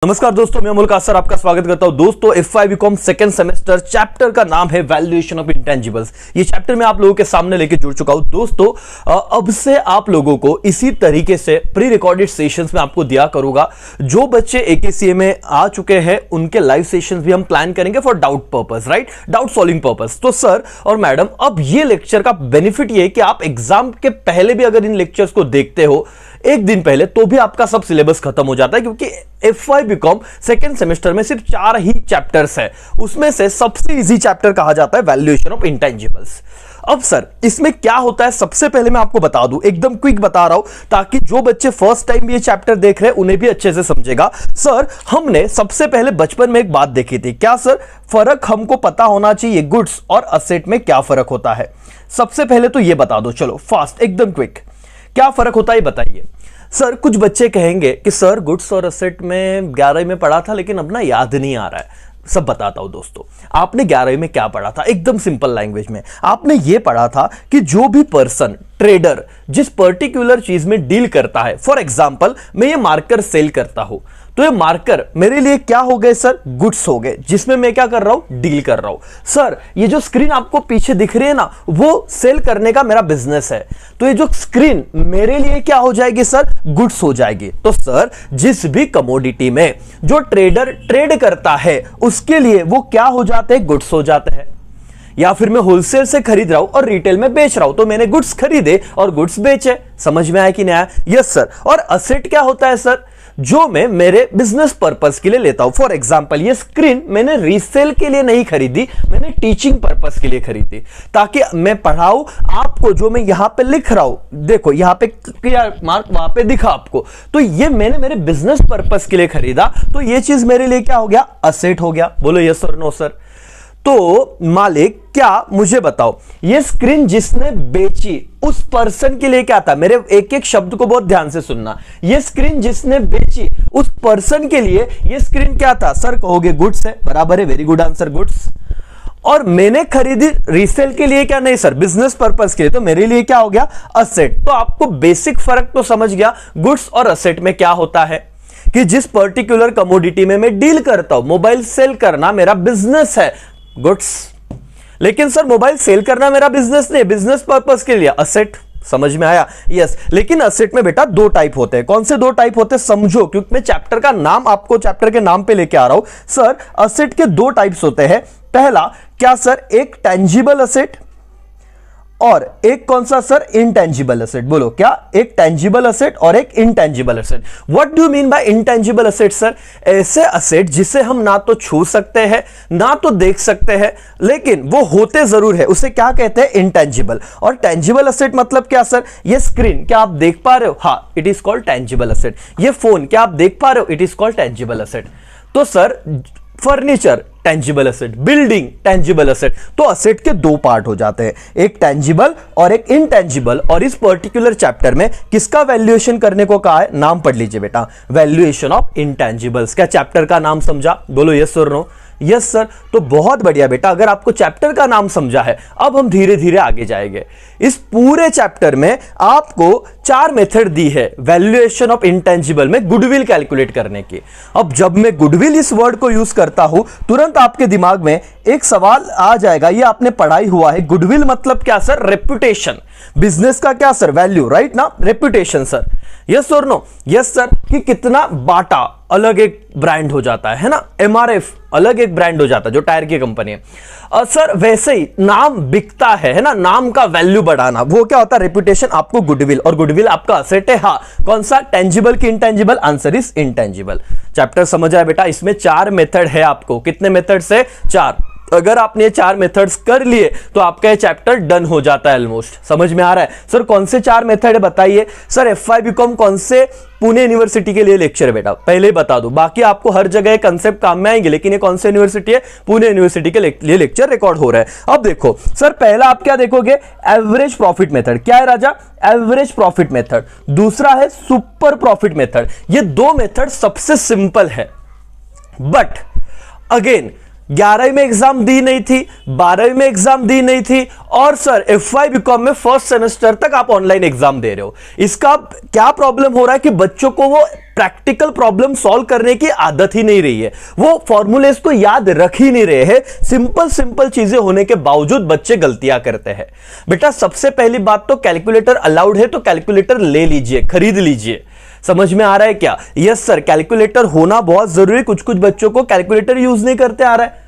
नमस्कार दोस्तों, मैं अमोल कासर आपका स्वागत करता हूं। दोस्तों F5 BCom second semester chapter का नाम है वैल्यूएशन ऑफ इंटेंजिबल्स। ये चैप्टर मैं आप लोगों के सामने लेके जुड़ चुका हूं। दोस्तों अब से आप लोगों को इसी तरीके से प्री रिकॉर्डेड सेशंस में आपको दिया करूंगा। जो बच्चे AKCA में आ चुके हैं उनके लाइव सेशंस भी हम प्लान करेंगे for doubt purpose, right, doubt solving purpose. तो सर और मैडम, अब ये लेक्चर का बेनिफिट ये है कि आप एग्जाम के पहले भी अगर इन लेक्चर्स को देखते हो एक दिन पहले, तो भी आपका सब सिलेबस खत्म हो जाता है, क्योंकि F5 बीकॉम सेकेंड सेमेस्टर में सिर्फ 4 ही चैप्टर्स है। उसमें से सबसे इजी चैप्टर कहा जाता है वैल्यूएशन ऑफ इंटेंजिबल्स। अब सर इसमें क्या होता है, सबसे पहले मैं आपको बता दूं, एकदम क्विक बता रहा हूं ताकि जो बच्चे फर्स्ट टाइम ये चैप्टर देख रहे हैं उन्हें भी अच्छे से समझेगा। सर हमने सबसे पहले बचपन में एक बात देखी थी, क्या सर, फर्क हमको पता होना चाहिए गुड्स और असेट में क्या फर्क होता है। सबसे पहले तो ये बता दो, चलो फास्ट, एकदम क्विक, क्या फर्क होता है बताइए। सर कुछ बच्चे कहेंगे कि सर गुड्स और असेट में 11वीं में पढ़ा था लेकिन अब ना याद नहीं आ रहा है। सब बताता हूं दोस्तों, आपने 11वीं में क्या पढ़ा था। एकदम सिंपल लैंग्वेज में आपने ये पढ़ा था कि जो भी पर्सन, ट्रेडर, जिस पर्टिकुलर चीज में डील करता है, फॉर एग्जांपल मैं ये मार्कर सेल करता हूं, तो ये मार्कर मेरे लिए क्या हो गए सर, गुड्स हो गए, जिसमें मैं क्या कर रहा हूं, डील कर रहा हूं। सर ये जो स्क्रीन आपको पीछे दिख रही है ना, वो सेल करने का मेरा बिजनेस है, तो ये जो स्क्रीन मेरे लिए क्या हो जाएगी सर, गुड्स हो जाएगी। तो सर जिस भी कमोडिटी में जो ट्रेडर ट्रेड करता है उसके लिए वो क्या हो जाते हैं, गुड्स हो जाते हैं। या फिर मैं होलसेल से खरीद रहा हूं और रिटेल में बेच रहा हूं, तो मैंने गुड्स खरीदे और गुड्स बेचे। समझ में आया कि नहीं आया? Yes sir. और असेट क्या होता है सर, जो मैं मेरे बिजनेस पर्पस के लिए लेता हूं। फॉर एग्जांपल ये स्क्रीन मैंने रीसेल के लिए नहीं खरीदी, मैंने टीचिंग पर्पस के लिए खरीदी, ताकि मैं पढ़ाऊं आपको। जो मैं यहां पे लिख रहा हूं, देखो यहां पे मार्क वहां पे दिखा आपको, तो ये मैंने मेरे बिजनेस पर्पस के लिए खरीदा, तो ये चीज मेरे लिए क्या हो गया, असेट हो गया। बोलो यस और नो सर। तो मालिक क्या, मुझे बताओ, ये स्क्रीन जिसने बेची उस पर्सन के लिए क्या था, मेरे एक एक शब्द को बहुत ध्यान से सुनना। ये स्क्रीन जिसने बेची उस पर्सन के लिए ये स्क्रीन क्या था सर, कहोगे गुड्स है, बराबर है, वेरी गुड आंसर, गुड्स। और मैंने खरीदी रीसेल के लिए, क्या नहीं सर, बिजनेस पर्पस के लिए, तो मेरे लिए क्या हो गया, असेट। तो आपको बेसिक फर्क तो समझ गया गुड्स और असेट में क्या होता है, कि जिस पर्टिकुलर कमोडिटी में मैं डील करता हूं, मोबाइल सेल करना मेरा बिजनेस है, गुड्स। लेकिन सर मोबाइल सेल करना मेरा बिजनेस नहीं, बिजनेस पर्पस के लिए, असेट। समझ में आया? यस। लेकिन असेट में बेटा 2 टाइप होते हैं। कौन से 2 टाइप होते हैं समझो, क्योंकि मैं चैप्टर का नाम आपको चैप्टर के नाम पे लेके आ रहा हूं। सर असेट के 2 टाइप्स होते हैं। पहला क्या सर, एक टेंजिबल असेट और एक कौन सा सर, इंटेंजिबल असेट। बोलो क्या, एक टेंजिबल असेट और एक intangible asset. What do you mean by intangible asset sir? ऐसे असेट जिसे हम ना तो छू सकते हैं ना तो देख सकते हैं, लेकिन वो होते जरूर है, उसे क्या कहते हैं, इंटेंजिबल। और टेंजिबल असेट मतलब क्या सर, ये स्क्रीन क्या आप देख पा रहे हो, हाँ, it is called tangible asset. ये फोन क्या आप देख पा रहे हो, it is called tangible asset. तो sir furniture tangible asset, building tangible asset. तो असेट के 2 पार्ट हो जाते हैं, एक टेंजिबल और एक इनटेंजिबल। और इस पर्टिकुलर चैप्टर में किसका वैल्यूएशन करने को कहा है, नाम पढ़ लीजिए बेटा, वैल्यूएशन ऑफ इंटेंजिबल्स। क्या चैप्टर का नाम समझा? बोलो यस और नो। Yes sir. तो बहुत बढ़िया बेटा, अगर आपको चैप्टर का नाम समझा है, अब हम धीरे धीरे आगे जाएंगे। इस पूरे चैप्टर में आपको 4 मेथड दी है वैल्यूएशन ऑफ इंटेंजिबल में गुडविल कैलकुलेट करने की। अब जब मैं गुडविल इस वर्ड को यूज करता हूं, तुरंत आपके दिमाग में एक सवाल आ जाएगा, ये आपने पढ़ाई हुआ है, गुडविल मतलब क्या सर, रेपुटेशन। बिजनेस का क्या सर, वैल्यू, राइट ना, रेपुटेशन सर। यस और नो? Yes sir. कि कितना बाटा अलग एक ब्रांड हो जाता है ना, MRF अलग एक ब्रांड हो जाता है जो टायर की कंपनी है। सर वैसे ही नाम बिकता है ना, नाम का वैल्यू बढ़ाना, वो क्या होता है, रेपुटेशन, आपको गुडविल। और गुडविल आपका असेट है, हाँ, कौन सा, टेंजिबल की intangible, answer is intangible. Chapter समझ आया बेटा? इसमें 4 मेथड है आपको। कितने मेथड से? 4। अगर आपने ये 4 मेथड्स कर लिए तो आपका ये चैप्टर डन हो जाता है ऑलमोस्ट। समझ में आ रहा है? सर कौन से 4 मेथड है बताइए। सर F5 बीकॉम कौन से पुणे यूनिवर्सिटी के लिए लेक्चर है बेटा, पहले ही बता दूं, बाकी आपको हर जगह कंसेप्ट काम में आएंगे, लेकिन ये कौन सी यूनिवर्सिटी है, पुणे यूनिवर्सिटी के लिए लेक्चर रिकॉर्ड हो रहा है। अब देखो सर, पहला आप क्या देखोगे, एवरेज प्रॉफिट मेथड। क्या है राजा? Average profit method. दूसरा है सुपर प्रॉफिट मेथड। ये 2 मेथड सबसे सिंपल है, बट अगेन 11वीं में एग्जाम दी नहीं थी, 12वीं में एग्जाम दी नहीं थी, और सर FY बीकॉम में फर्स्ट सेमेस्टर तक आप ऑनलाइन एग्जाम दे रहे हो। इसका क्या प्रॉब्लम हो रहा है कि बच्चों को वो प्रैक्टिकल प्रॉब्लम सॉल्व करने की आदत ही नहीं रही है, वो फॉर्मूलेस को याद रख ही नहीं रहे हैं। सिंपल सिंपल चीजें होने के बावजूद बच्चे गलतियां करते हैं। बेटा सबसे पहली बात तो कैलकुलेटर अलाउड है तो कैलकुलेटर ले लीजिए, खरीद लीजिए। समझ में आ रहा है क्या? यस सर, कैलकुलेटर होना बहुत जरूरी। कुछ कुछ बच्चों को कैलकुलेटर यूज नहीं करते आ रहा है,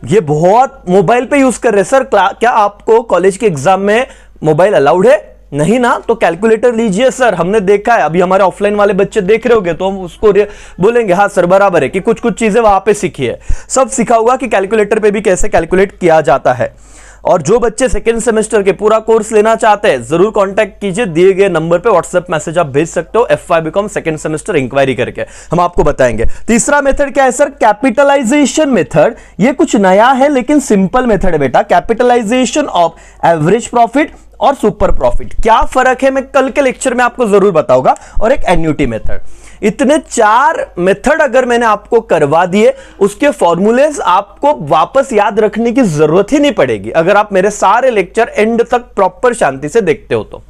ये बहुत मोबाइल पे यूज कर रहे हैं। सर क्या आपको कॉलेज के एग्जाम में मोबाइल अलाउड है? नहीं ना, तो कैलकुलेटर लीजिए सर। हमने देखा है, अभी हमारे ऑफलाइन वाले बच्चे देख रहे होंगे तो हम उसको बोलेंगे हाँ सर बराबर है कि कुछ कुछ चीजें वहां पे सीखी है। सब सीखा हुआ कि कैलकुलेटर पे भी कैसे कैलकुलेट किया जाता है। और जो बच्चे सेकेंड सेमेस्टर के पूरा कोर्स लेना चाहते हैं जरूर कांटेक्ट कीजिए, दिए गए नंबर पे व्हाट्सएप मैसेज आप भेज सकते हो, FY BCom second semester inquiry करके हम आपको बताएंगे। तीसरा मेथड क्या है सर? Capitalisation method. ये कुछ नया है लेकिन सिंपल मेथड है बेटा। कैपिटलाइजेशन ऑफ एवरेज प्रॉफिट और सुपर प्रॉफिट, क्या फर्क है मैं कल के लेक्चर में आपको जरूर बताऊंगा। और एक एन्युटी मेथड। इतने 4 मेथड अगर मैंने आपको करवा दिए, उसके फॉर्मूलेस आपको वापस याद रखने की जरूरत ही नहीं पड़ेगी अगर आप मेरे सारे लेक्चर एंड तक प्रॉपर शांति से देखते हो तो।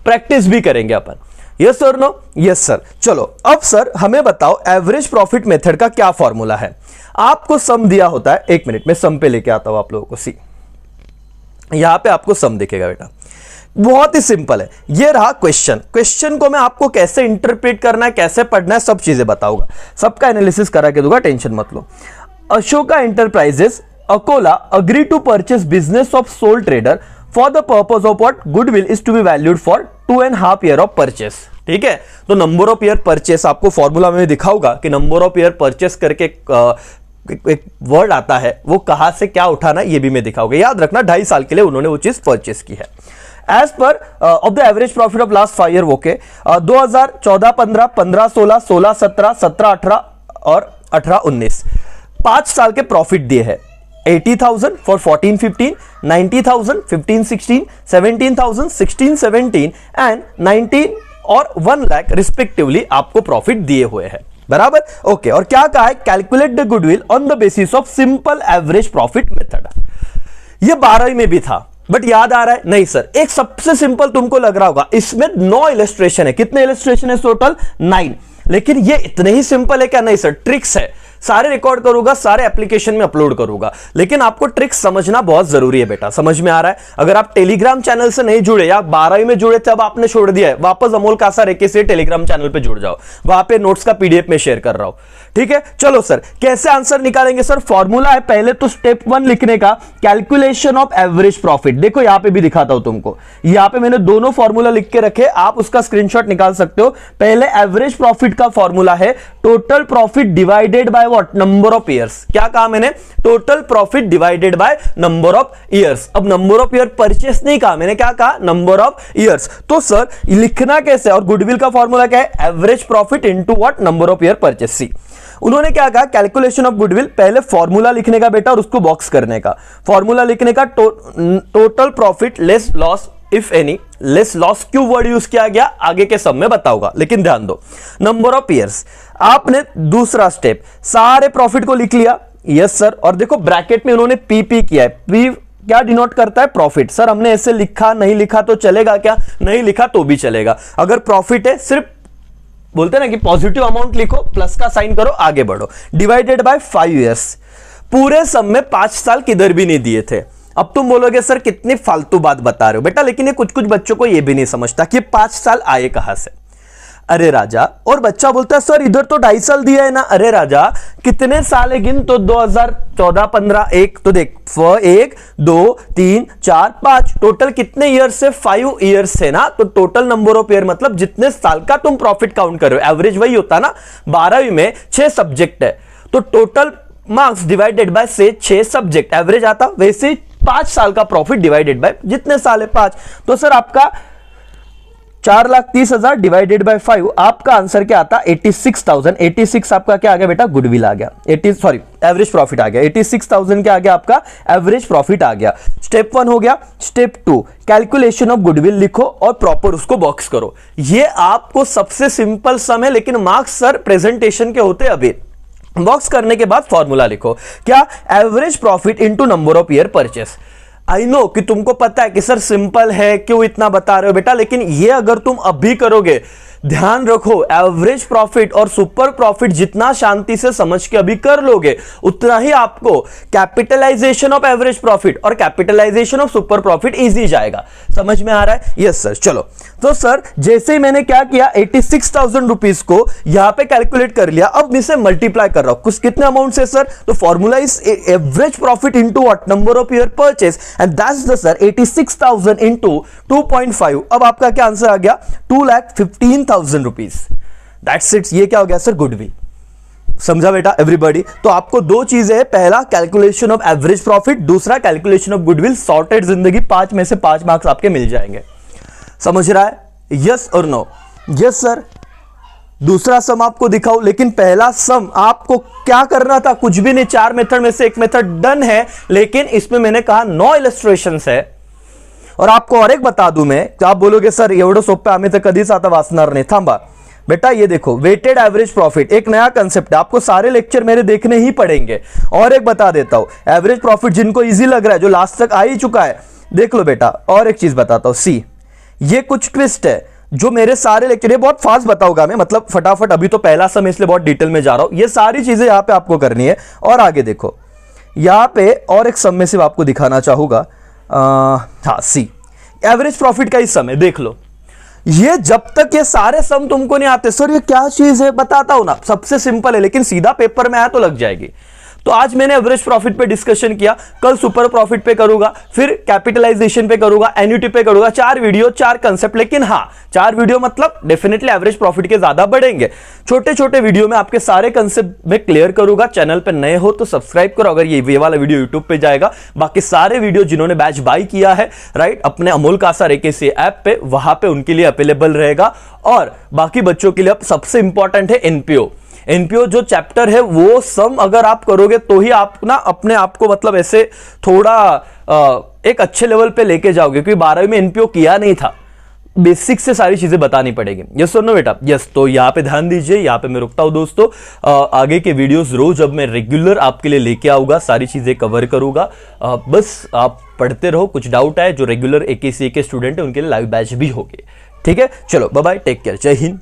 प्रैक्टिस भी करेंगे अपन। Yes sir no? Yes sir. चलो अब सर हमें बताओ एवरेज प्रॉफिट मेथड का क्या फॉर्मूला है। आपको सम दिया होता है, 1 मिनट में सम पे लेके आता हूं आप लोगों को। सी यहां पे आपको सम दिखेगा बेटा, बहुत ही सिंपल है। ये रहा क्वेश्चन। क्वेश्चन को मैं आपको कैसे इंटरप्रेट करना है, कैसे पढ़ना है, सब चीजें बताऊंगा, सबका एनालिसिस करा के दूंगा, टेंशन मत लो। Ashoka enterprises Akola agree to purchase business of sole trader for the purpose of what? Goodwill is to be valued for 2.5 year of purchase. ठीक है, तो नंबर ऑफ ईयर परचेस आपको फॉर्मूला में दिखाऊंगा कि नंबर ऑफ ईयर परचेस करके एक word आता है, वो कहां से क्या उठाना ये भी मैं दिखाऊंगा। याद रखना 2.5 साल के लिए उन्होंने वो चीज परचेस की है। As per of the average profit of last 5 year, okay 2014-15, 15-16, 16-17, 17-18 और 18-19 5 साल के प्रॉफिट दिए हैं। 80,000 फॉर 14-15, 90,000 15-16, 17,000 16-17 एंड 19 और 1 लाख रिस्पेक्टिवली आपको प्रॉफिट दिए हुए हैं। बराबर? ओके। और क्या कहा है? Calculate the goodwill on the basis of simple average profit method. ये 12वीं में भी था बट याद आ रहा है? नहीं सर। एक सबसे सिंपल तुमको लग रहा होगा, इसमें 9 इलस्ट्रेशन है। कितने इलस्ट्रेशन है टोटल? 9। लेकिन ये इतने ही सिंपल है क्या? नहीं सर, ट्रिक्स है। सारे रिकॉर्ड करूंगा, सारे एप्लीकेशन में अपलोड करूंगा, लेकिन आपको ट्रिक्स समझना बहुत जरूरी है बेटा। समझ में आ रहा है? अगर आप टेलीग्राम चैनल से नहीं जुड़े या 12वीं में जुड़े थे अब आपने छोड़ दिया है, वापस अमोल कासा रेके से टेलीग्राम चैनल पे जुड़ जाओ, वहां पे नोट्स का PDF में शेयर कर रहा हूं। ठीक है, चलो सर कैसे आंसर निकालेंगे? सर फॉर्मूला है पहले तो स्टेप 1 लिखने का, कैलकुलेशन ऑफ एवरेज प्रॉफिट। देखो यहां पे भी दिखाता हूं तुमको, यहां पे मैंने दोनों फॉर्मूला लिख के रखे, आप उसका स्क्रीनशॉट निकाल सकते हो। पहले एवरेज प्रॉफिट का फॉर्मूला है total profit divided by what? Number of years. क्या कहा मैंने? Total profit divided by number of years. अब नंबर ऑफ ईयर परचेस नहीं कहा मैंने, क्या कहा? Number of years. तो सर लिखना कैसे? और गुडविल का फॉर्मूला क्या है? Average profit into what? Number of year purchase. See उन्होंने क्या कहा? कैलकुलेशन ऑफ गुडविल, पहले फॉर्मूला लिखने का बेटा और उसको बॉक्स करने का। फॉर्मूला लिखने का total profit less loss if any. Less loss क्यों वर्ड यूज किया गया आगे के सब में बताऊंगा, लेकिन ध्यान दो। नंबर ऑफ ईयर्स, आपने दूसरा स्टेप सारे प्रॉफिट को लिख लिया। Yes sir. और देखो ब्रैकेट में उन्होंने पीपी किया है। पी क्या डिनोट करता है? प्रॉफिट। सर हमने ऐसे लिखा, नहीं लिखा तो चलेगा क्या? नहीं लिखा तो भी चलेगा। अगर प्रॉफिट है सिर्फ बोलते ना कि पॉजिटिव अमाउंट लिखो, प्लस का साइन करो, आगे बढ़ो। Divided by 5 years. पूरे सम में 5 साल किधर भी नहीं दिए थे। अब तुम बोलोगे सर कितनी फालतू बात बता रहे हो बेटा, लेकिन ये कुछ कुछ बच्चों को ये भी नहीं समझता कि 5 साल आए कहां से। अरे राजा, और बच्चा बोलता है सर इधर तो 2.5 साल दिया है ना। अरे राजा कितने साल है गिन तो? 2014-15 1 तो देख 1 2 3 4 5 टोटल कितने ईयर से? 5 ईयर्स है ना। तो टोटल नंबर ऑफ ईयर मतलब जितने साल का तुम प्रॉफिट काउंट कर रहे हो, एवरेज वही होता ना। 12वीं में 6 सब्जेक्ट है तो टोटल मार्क्स डिवाइडेड बाय से 6 सब्जेक्ट एवरेज आता। वैसे 5 साल का प्रॉफिट डिवाइडेड बाय जितने साल है 5। तो सर आपका 4,30,000 डिवाइडेड बाय 5, आपका आंसर क्या आता? 86,000। 86 आपका क्या आ गया बेटा? गुडविल आ गया। एवरेज प्रॉफिट आ गया। 86,000 क्या आ गया? आपका एवरेज प्रॉफिट आ गया। स्टेप 1 हो गया। स्टेप 2 कैलकुलेशन ऑफ गुडविल लिखो और प्रॉपर उसको बॉक्स करो। ये आपको सबसे सिंपल सम है, लेकिन मार्क्स सर प्रेजेंटेशन के होते अभी बॉक्स करने के बाद फॉर्मूला लिखो, क्या? Average profit into number of year purchase. I know कि तुमको पता है कि सर सिंपल है, क्यों इतना बता रहे हो बेटा, लेकिन ये अगर तुम अभी करोगे, ध्यान रखो, एवरेज प्रॉफिट और सुपर प्रॉफिट जितना शांति से समझ के अभी कर लोगे, उतना ही आपको कैपिटलाइजेशन ऑफ एवरेज प्रॉफिट और कैपिटलाइजेशन ऑफ सुपर प्रॉफिट इजी जाएगा। समझ में आ रहा है? Yes sir. चलो, तो सर जैसे ही मैंने क्या किया, 86,000 रुपीज को यहां पे कैलकुलेट कर लिया, अब इसे मल्टीप्लाई कर रहा हूं कुछ कितने अमाउंट से सर, तो formula is average profit into what, number of year purchase, and that's the sir 86,000 into 2.5। अब आपका क्या आंसर आ गया? 2,15,000 रुपीज। That's it. ये क्या हो गया सर? गुडविल। समझा बेटा एवरीबॉडी? तो आपको दो चीजें है, पहला कैलकुलेशन ऑफ एवरेज प्रॉफिट, दूसरा कैलकुलेशन ऑफ गुडविल। सॉर्टेड जिंदगी, 5 में से 5 मार्क्स आपके मिल जाएंगे। समझ रहा है? यस और नो? Yes sir. दूसरा सम आपको दिखाऊं, लेकिन पहला सम आपको क्या करना था? कुछ भी नहीं, 4 मेथड में से एक मेथड डन है, लेकिन इसमें मैंने कहा 9 इलस्ट्रेशंस है। और आपको और एक बता दूं मैं, तो आप बोलोगे सर एवढं सोप्पं आम्ही तर कधीच आता वाचणार नाही। थांबा बेटा, ये देखो, वेटेड एवरेज प्रॉफिट एक नया कंसेप्ट है, आपको सारे लेक्चर मेरे देखने ही पड़ेंगे। और एक बता देता हूं, एवरेज प्रॉफिट जिनको इजी लग रहा है, जो लास्ट तक आ ही चुका है, देख लो बेटा। और एक चीज बताता हूं, सी, ये कुछ ट्विस्ट है जो मेरे सारे लेक्चर, ये बहुत फास्ट बताऊंगा मैं, मतलब फटाफट, अभी तो पहला सम इसलिए बहुत डिटेल में जा रहा हूं। ये सारी चीजें यहां पे आपको करनी है। और आगे देखो, यहां पे और एक सम में सिर्फ आपको दिखाना चाहूंगा, हाँ सी, एवरेज प्रॉफिट का ही सम है, देख लो। ये जब तक ये सारे सम तुमको नहीं आते, सर ये क्या चीज है, बताता हूं ना, सबसे सिंपल है, लेकिन सीधा पेपर में आया तो लग जाएगी। तो आज मैंने एवरेज प्रॉफिट पे डिस्कशन किया, कल सुपर प्रॉफिट पे करूंगा, फिर कैपिटलाइजेशन पे करूंगा, एन्युटी पे करूंगा। 4 वीडियो 4 कंसेप्ट, लेकिन हाँ 4 वीडियो मतलब डेफिनेटली एवरेज प्रॉफिट के ज्यादा बढ़ेंगे। छोटे छोटे वीडियो में आपके सारे कंसेप्ट में क्लियर करूंगा। चैनल पे नए हो तो सब्सक्राइब करो, अगर ये वाला वीडियो यूट्यूब पे जाएगा। बाकी सारे वीडियो जिन्होंने बैच बाय किया है, राइट, अपने अमोल कासार AKC ऐप पे, वहां पे उनके लिए अवेलेबल रहेगा। और बाकी बच्चों के लिए अब सबसे इंपॉर्टेंट है एनपीओ जो चैप्टर है, वो सम अगर आप करोगे तो ही आप ना अपने आप को मतलब ऐसे थोड़ा एक अच्छे लेवल पे लेके जाओगे, क्योंकि 12वीं में एनपीओ किया नहीं था, बेसिक से सारी चीजें बतानी पड़ेगी। यस और नो बेटा? यस। तो यहाँ पे ध्यान दीजिए, यहाँ पे मैं रुकता हूं दोस्तों। आगे के वीडियोस रोज अब मैं रेगुलर आपके लिए लेके आऊंगा, सारी चीजें कवर करूंगा। बस आप पढ़ते रहो, कुछ डाउट है जो रेगुलर AKC के स्टूडेंट है उनके लिए लाइव बैच भी होगी। ठीक है, चलो बाय बाय, टेक केयर, जय हिंद।